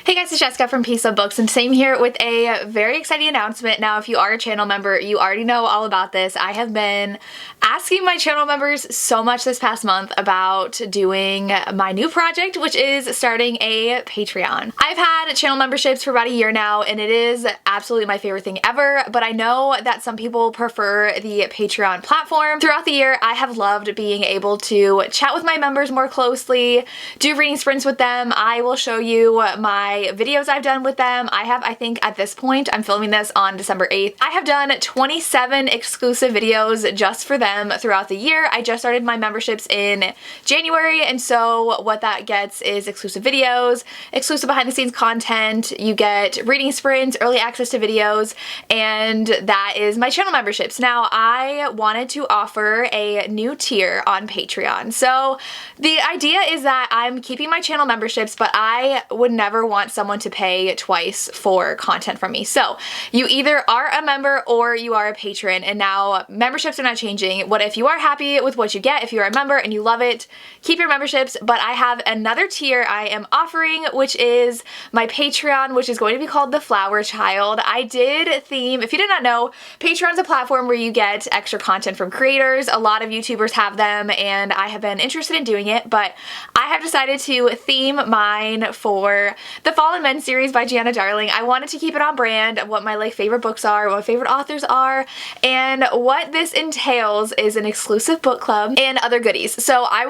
Hey guys, it's Jessica from Peace Love Books, and same here with a very exciting announcement. Now, if you are a channel member, you already know all about this. I have been asking my channel members so much this past month about doing my new project, which is starting a Patreon. I've had channel memberships for about a year now, and it is absolutely my favorite thing ever, but I know that some people prefer the Patreon platform. Throughout the year, I have loved being able to chat with my members more closely, do reading sprints with them. I will show you my videos I've done with them. I think at this point, I'm filming this on December 8th, I have done 27 exclusive videos just for them throughout the year. I just started my memberships in January, and so what that gets is exclusive videos, exclusive behind the scenes content, you get reading sprints, early access to videos, and that is my channel memberships. Now, I wanted to offer a new tier on Patreon. So the idea is that I'm keeping my channel memberships, but I would never want someone to pay twice for content from me. So you either are a member or you are a patron, and now memberships are not changing. What if you are happy with what you get? If you're a member and you love it, keep your memberships, but I have another tier I am offering, which is my Patreon, which is going to be called The Flower Child. I did theme, if you did not know, Patreon's a platform where you get extra content from creators. A lot of YouTubers have them, and I have been interested in doing it, but I have decided to theme mine for the Fallen Men series by Gianna Darling. I wanted to keep it on brand, what my favorite books are, what my favorite authors are, and what this entails is an exclusive book club and other goodies. So I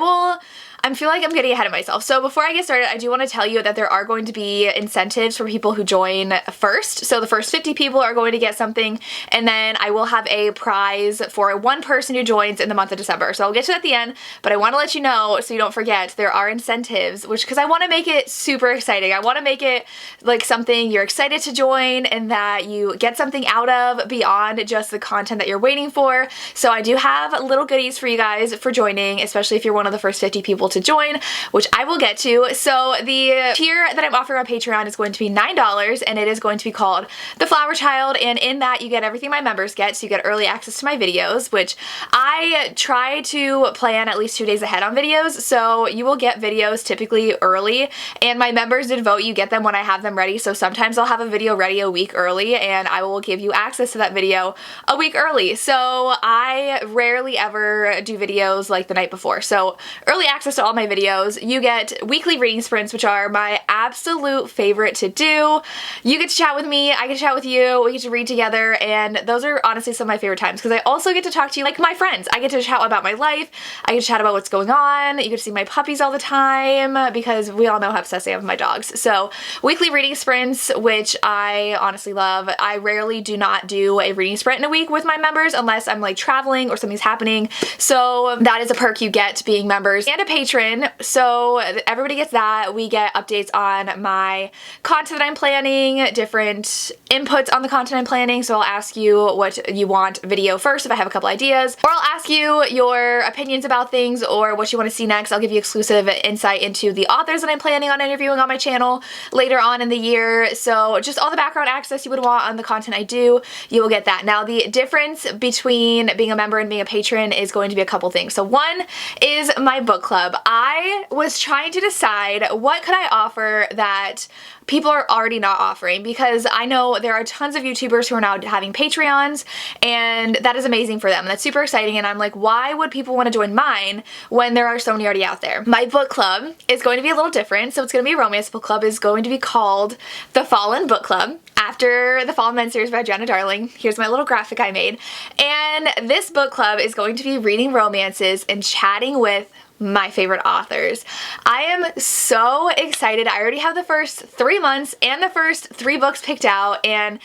feel like I'm getting ahead of myself. So before I get started, I do want to tell you that there are going to be incentives for people who join first. So the first 50 people are going to get something, and then I will have a prize for one person who joins in the month of December. So I'll get to that at the end, but I want to let you know so you don't forget there are incentives, because I want to make it super exciting. I want to make it like something you're excited to join and that you get something out of beyond just the content that you're waiting for. So I do have little goodies for you guys for joining, especially if you're one of the first 50 people to join, which I will get to. So the tier that I'm offering on Patreon is going to be $9, and it is going to be called The Flower Child, and in that you get everything my members get. So you get early access to my videos, which I try to plan at least 2 days ahead on videos, so you will get videos typically early, and my members did vote you get them when I have them ready. So sometimes I'll have a video ready a week early, and I will give you access to that video a week early. So I rarely ever do videos like the night before. So early access to all my videos. You get weekly reading sprints, which are my absolute favorite to do. You get to chat with me, I get to chat with you, we get to read together, and those are honestly some of my favorite times because I also get to talk to you like my friends. I get to chat about my life, I get to chat about what's going on, you get to see my puppies all the time because we all know how obsessed I am with my dogs. So weekly reading sprints, which I honestly love. I rarely do not do a reading sprint in a week with my members unless I'm like traveling or something's happening. So that is a perk you get being members and a patron. So everybody gets that. We get updates on my content that I'm planning, different inputs on the content I'm planning. So I'll ask you what you want video first if I have a couple ideas, or I'll ask you your opinions about things or what you want to see next. I'll give you exclusive insight into the authors that I'm planning on interviewing on my channel later on in the year. So just all the background access you would want on the content I do, you will get that. Now, the difference between being a member and being a patron is going to be a couple things. So one is my book club. I was trying to decide what could I offer that people are already not offering, because I know there are tons of YouTubers who are now having Patreons, and that is amazing for them. That's super exciting, and I'm like, why would people want to join mine when there are so many already out there? My book club is going to be a little different, so it's going to be a romance book club. It's going to be called The Fallen Book Club, after the Fallen Men series by Gianna Darling. Here's my little graphic I made. And this book club is going to be reading romances and chatting with my favorite authors. I am so excited. I already have the first 3 months and the first 3 books picked out, and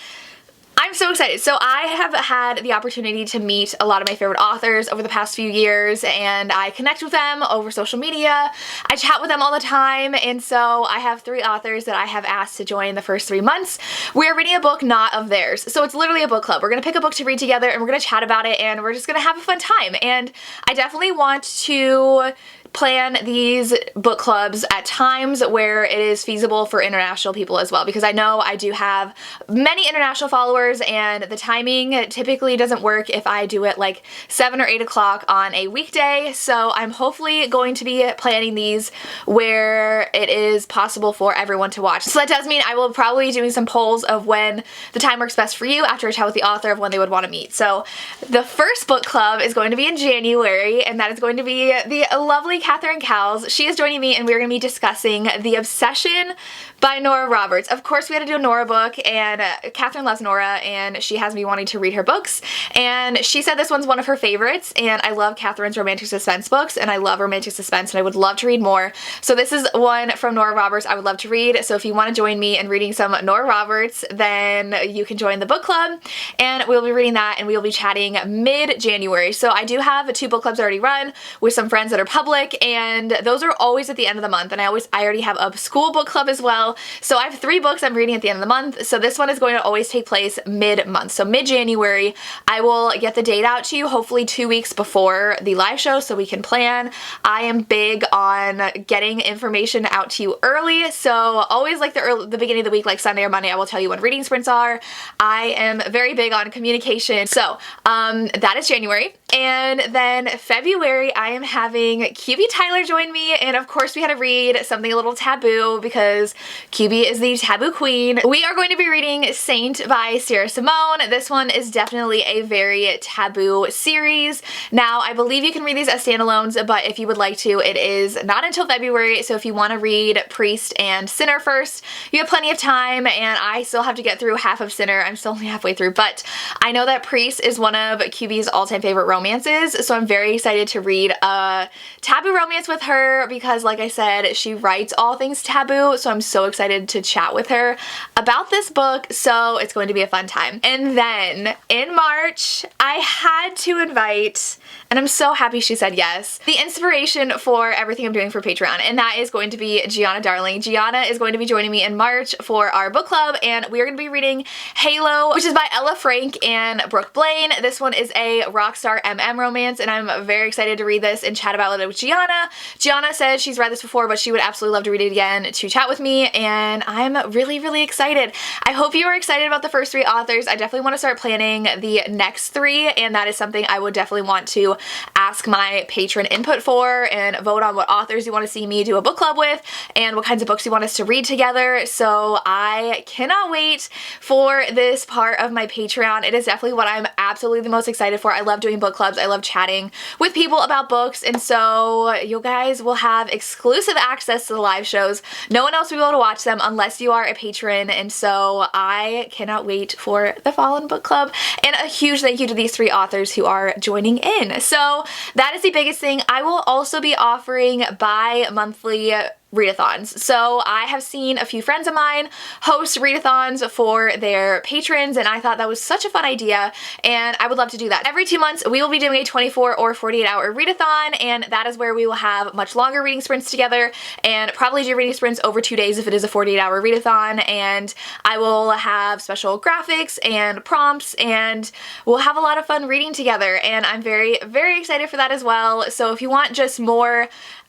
I'm so excited. So I have had the opportunity to meet a lot of my favorite authors over the past few years, and I connect with them over social media. I chat with them all the time, and so I have 3 authors that I have asked to join the first 3 months. We're reading a book not of theirs. So it's literally a book club. We're gonna pick a book to read together, and we're gonna chat about it, and we're just gonna have a fun time. And I definitely want to plan these book clubs at times where it is feasible for international people as well, because I know I do have many international followers and the timing typically doesn't work if I do it like 7 or 8 o'clock on a weekday. So I'm hopefully going to be planning these where it is possible for everyone to watch. So that does mean I will probably be doing some polls of when the time works best for you after I chat with the author of when they would want to meet. So the first book club is going to be in January, and that is going to be the lovely Catherine Cowles. She is joining me and we're going to be discussing The Obsession by Nora Roberts. Of course we had to do a Nora book, and Catherine loves Nora and she has me wanting to read her books, and she said this one's one of her favorites, and I love Catherine's romantic suspense books and I love romantic suspense and I would love to read more. So this is one from Nora Roberts I would love to read. So if you want to join me in reading some Nora Roberts, then you can join the book club and we'll be reading that and we will be chatting mid-January. So I do have 2 book clubs already run with some friends that are public, and those are always at the end of the month, and I already have a school book club as well. So I have 3 books I'm reading at the end of the month. So this one is going to always take place mid-month. So mid-January, I will get the date out to you, hopefully 2 weeks before the live show so we can plan. I am big on getting information out to you early. So always like the beginning of the week, like Sunday or Monday, I will tell you when reading sprints are. I am very big on communication. So that is January. And then February, I am having QB Tyler join me, and of course we had to read something a little taboo because QB is the taboo queen. We are going to be reading Saint by Sarah Simone. This one is definitely a very taboo series. Now, I believe you can read these as standalones, but if you would like to, it is not until February, so if you want to read Priest and Sinner first, you have plenty of time, and I still have to get through half of Sinner. I'm still only halfway through, but I know that Priest is one of QB's all-time favorite romances, so I'm very excited to read a taboo romance with her because, like I said, she writes all things taboo, so I'm so excited to chat with her about this book, so it's going to be a fun time. And then in March, I had to invite, and I'm so happy she said yes, the inspiration for everything I'm doing for Patreon, and that is going to be Gianna Darling. Gianna is going to be joining me in March for our book club, and we're going to be reading Halo, which is by Ella Frank and Brooke Blaine. This one is a Rockstar MM romance, and I'm very excited to read this and chat about it with Gianna. Gianna said she's read this before, but she would absolutely love to read it again to chat with me, and I'm really excited. I hope you are excited about the first 3 authors. I definitely want to start planning the next 3, and that is something I would definitely want to ask my patron input for and vote on what authors you want to see me do a book club with and what kinds of books you want us to read together. So I cannot wait for this part of my Patreon. It is definitely what I'm absolutely the most excited for. I love doing book clubs. I love chatting with people about books, and so you guys will have exclusive access to the live shows. No one else will be able to watch them unless you are a patron, and so I cannot wait for the Fallen Book Club. And a huge thank you to these 3 authors who are joining in. So that is the biggest thing. I will also be offering bi-monthly readathons. So I have seen a few friends of mine host readathons for their patrons, and I thought that was such a fun idea, and I would love to do that. Every 2 months we will be doing a 24 or 48 hour readathon, and that is where we will have much longer reading sprints together and probably do reading sprints over 2 days if it is a 48 hour readathon, and I will have special graphics and prompts, and we'll have a lot of fun reading together, and I'm very excited for that as well. So if you want just more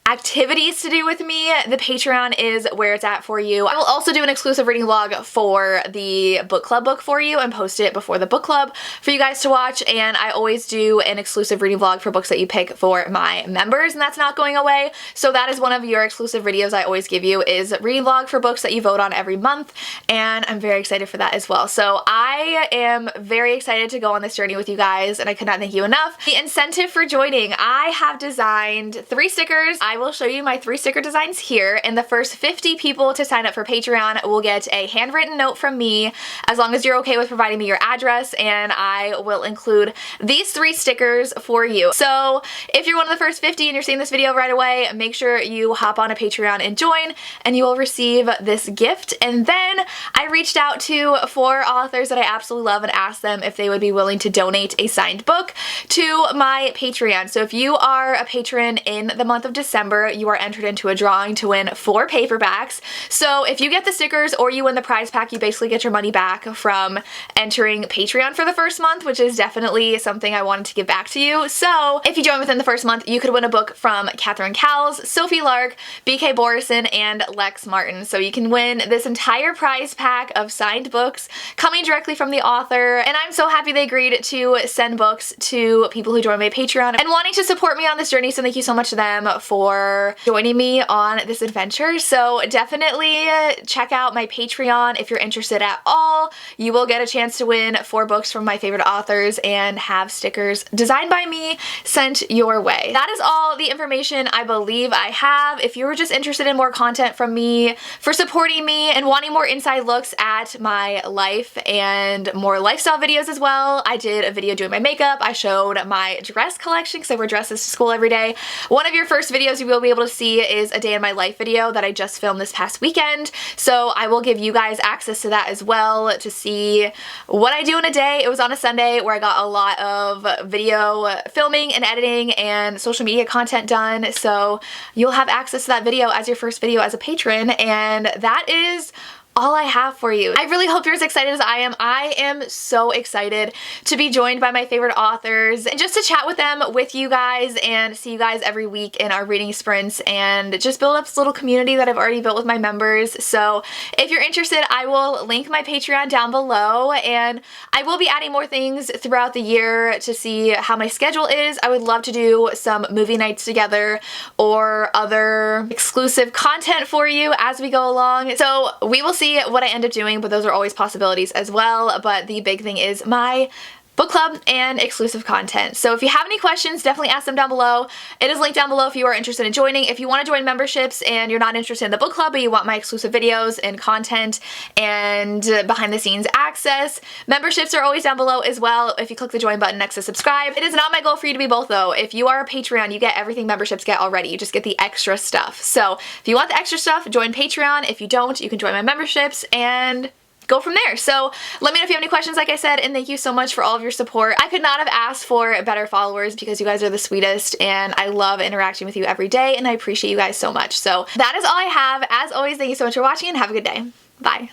activities to do with me, the Patreon is where it's at for you. I will also do an exclusive reading vlog for the book club book for you and post it before the book club for you guys to watch, and I always do an exclusive reading vlog for books that you pick for my members, and that's not going away. So that is one of your exclusive videos I always give you, is reading vlog for books that you vote on every month, and I'm very excited for that as well. So I am very excited to go on this journey with you guys, and I could not thank you enough. The incentive for joining, I have designed 3 stickers. I will show you my 3 sticker designs here, and the first 50 people to sign up for Patreon will get a handwritten note from me, as long as you're okay with providing me your address, and I will include these 3 stickers for you. So if you're one of the first 50 and you're seeing this video right away, make sure you hop on a Patreon and join, and you will receive this gift. And then I reached out to 4 authors that I absolutely love and asked them if they would be willing to donate a signed book to my Patreon. So if you are a patron in the month of December, December, you are entered into a drawing to win 4 paperbacks. So if you get the stickers or you win the prize pack, you basically get your money back from entering Patreon for the first month, which is definitely something I wanted to give back to you. So if you join within the first month, you could win a book from Catherine Cowles, Sophie Lark, BK Borison, and Lex Martin. So you can win this entire prize pack of signed books coming directly from the author, and I'm so happy they agreed to send books to people who join my Patreon and wanting to support me on this journey, so thank you so much to them for joining me on this adventure. So definitely check out my Patreon if you're interested at all. You will get a chance to win 4 books from my favorite authors and have stickers designed by me sent your way. That is all the information I believe I have. If you're just interested in more content from me, for supporting me and wanting more inside looks at my life and more lifestyle videos as well, I did a video doing my makeup. I showed my dress collection because I wear dresses to school every day. One of your first videos you will be able to see is a day in my life video that I just filmed this past weekend. So I will give you guys access to that as well to see what I do in a day. It was on a Sunday where I got a lot of video filming and editing and social media content done. So you'll have access to that video as your first video as a patron, and that is all I have for you. I really hope you're as excited as I am. I am so excited to be joined by my favorite authors and just to chat with them with you guys and see you guys every week in our reading sprints and just build up this little community that I've already built with my members. So if you're interested, I will link my Patreon down below, and I will be adding more things throughout the year to see how my schedule is. I would love to do some movie nights together or other exclusive content for you as we go along. So we will see what I end up doing, but those are always possibilities as well. But the big thing is my book club and exclusive content. So if you have any questions, definitely ask them down below. It is linked down below if you are interested in joining. If you want to join memberships and you're not interested in the book club, but you want my exclusive videos and content and behind the scenes access, memberships are always down below as well if you click the join button next to subscribe. It is not my goal for you to be both though. If you are a Patreon, you get everything memberships get already. You just get the extra stuff. So if you want the extra stuff, join Patreon. If you don't, you can join my memberships and go from there. So let me know if you have any questions, like I said, and thank you so much for all of your support. I could not have asked for better followers because you guys are the sweetest, and I love interacting with you every day, and I appreciate you guys so much. So that is all I have. As always, thank you so much for watching, and have a good day. Bye.